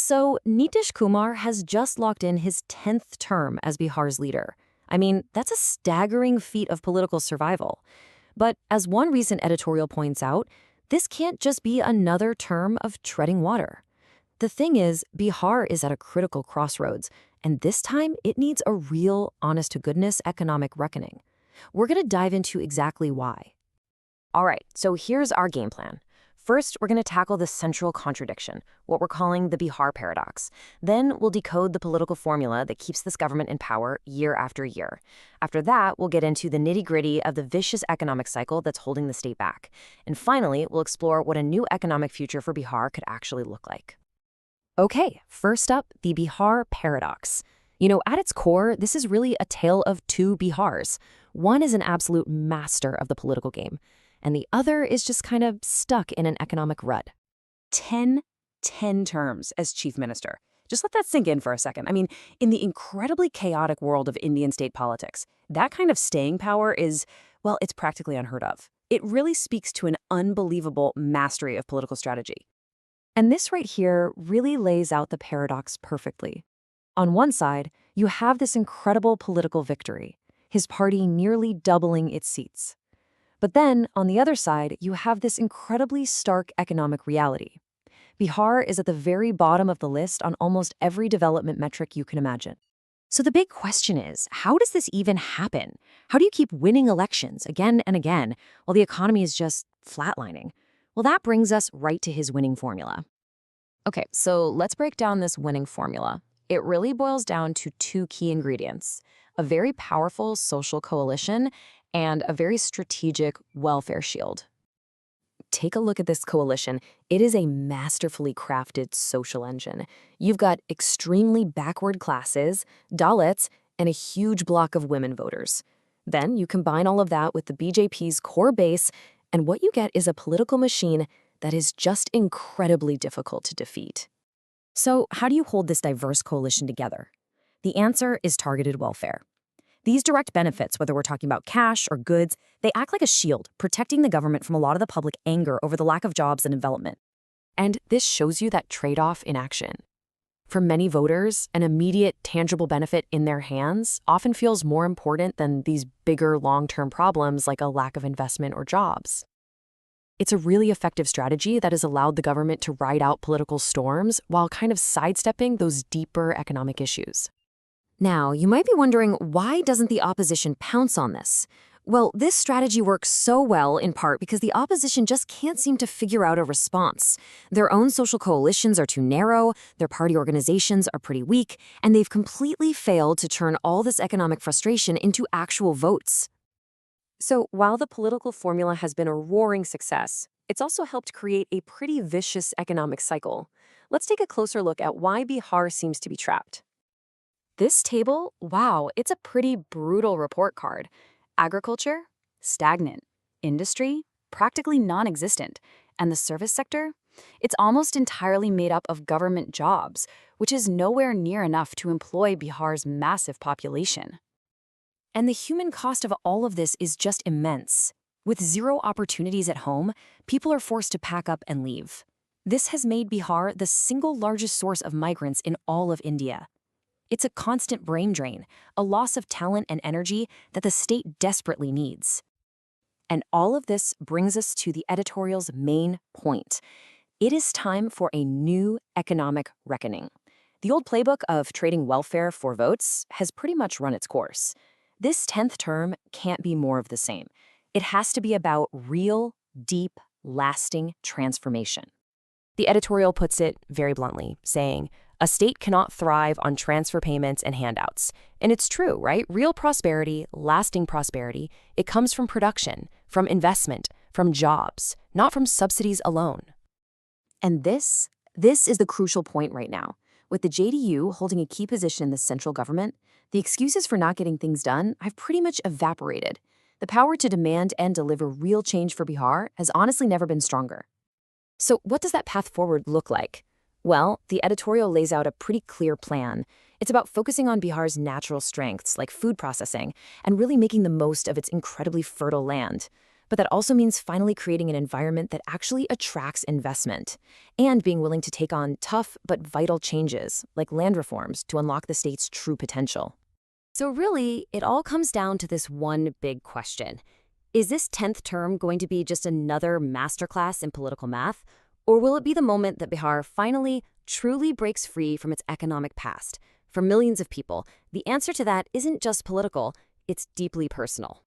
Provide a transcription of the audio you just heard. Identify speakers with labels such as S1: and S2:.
S1: So, Nitish Kumar has just locked in his 10th term as Bihar's leader. I mean, that's a staggering feat of political survival. But as one recent editorial points out, this can't just be another term of treading water. The thing is, Bihar is at a critical crossroads, and this time it needs a real, honest-to-goodness economic reckoning. We're going to dive into exactly why. All right, so here's our game plan. First, we're going to tackle the central contradiction, what we're calling the Bihar paradox. Then we'll decode the political formula that keeps this government in power year after year. After that, we'll get into the nitty-gritty of the vicious economic cycle that's holding the state back. And finally, we'll explore what a new economic future for Bihar could actually look like. Okay, first up, the Bihar paradox. At its core, this is really a tale of two Bihars. One is an absolute master of the political game, and the other is just kind of stuck in an economic rut.
S2: 10 terms as chief minister. Just let that sink in for a second. I mean, in the incredibly chaotic world of Indian state politics, that kind of staying power is, well, it's practically unheard of. It really speaks to an unbelievable mastery of political strategy.
S1: And this right here really lays out the paradox perfectly. On one side, you have this incredible political victory, his party nearly doubling its seats. But then, on the other side, you have this incredibly stark economic reality. Bihar is at the very bottom of the list on almost every development metric you can imagine. So the big question is, how does this even happen? How do you keep winning elections again and again while the economy is just flatlining? Well, that brings us right to his winning formula. Okay, so let's break down this winning formula. It really boils down to two key ingredients: a very powerful social coalition and a very strategic welfare shield. Take a look at this coalition. It is a masterfully crafted social engine. You've got extremely backward classes, Dalits, and a huge block of women voters. Then you combine all of that with the BJP's core base, and what you get is a political machine that is just incredibly difficult to defeat. So how do you hold this diverse coalition together? The answer is targeted welfare. These direct benefits, whether we're talking about cash or goods, they act like a shield, protecting the government from a lot of the public anger over the lack of jobs and development. And this shows you that trade-off in action. For many voters, an immediate, tangible benefit in their hands often feels more important than these bigger, long-term problems like a lack of investment or jobs. It's a really effective strategy that has allowed the government to ride out political storms while kind of sidestepping those deeper economic issues. Now, you might be wondering, why doesn't the opposition pounce on this? Well, this strategy works so well in part because the opposition just can't seem to figure out a response. Their own social coalitions are too narrow, their party organizations are pretty weak, and they've completely failed to turn all this economic frustration into actual votes. So while the political formula has been a roaring success, it's also helped create a pretty vicious economic cycle. Let's take a closer look at why Bihar seems to be trapped. This table, wow, it's a pretty brutal report card. Agriculture, stagnant. Industry, practically non-existent. And the service sector? It's almost entirely made up of government jobs, which is nowhere near enough to employ Bihar's massive population. And the human cost of all of this is just immense. With zero opportunities at home, people are forced to pack up and leave. This has made Bihar the single largest source of migrants in all of India. It's a constant brain drain, a loss of talent and energy that the state desperately needs. And all of this brings us to the editorial's main point. It is time for a new economic reckoning. The old playbook of trading welfare for votes has pretty much run its course. This 10th term can't be more of the same. It has to be about real, deep, lasting transformation. The editorial puts it very bluntly, saying, a state cannot thrive on transfer payments and handouts. And it's true, right? Real prosperity, lasting prosperity, it comes from production, from investment, from jobs, not from subsidies alone. And this is the crucial point right now. With the JDU holding a key position in the central government, the excuses for not getting things done have pretty much evaporated. The power to demand and deliver real change for Bihar has honestly never been stronger. So what does that path forward look like? Well, the editorial lays out a pretty clear plan. It's about focusing on Bihar's natural strengths, like food processing, and really making the most of its incredibly fertile land.
S2: But that also means finally creating an environment that actually attracts investment and being willing to take on tough but vital changes, like land reforms, to unlock the state's true potential. So really, it all comes down to this one big question. Is this 10th term going to be just another masterclass in political math? Or will it be the moment that Bihar finally, truly breaks free from its economic past? For millions of people, the answer to that isn't just political, it's deeply personal.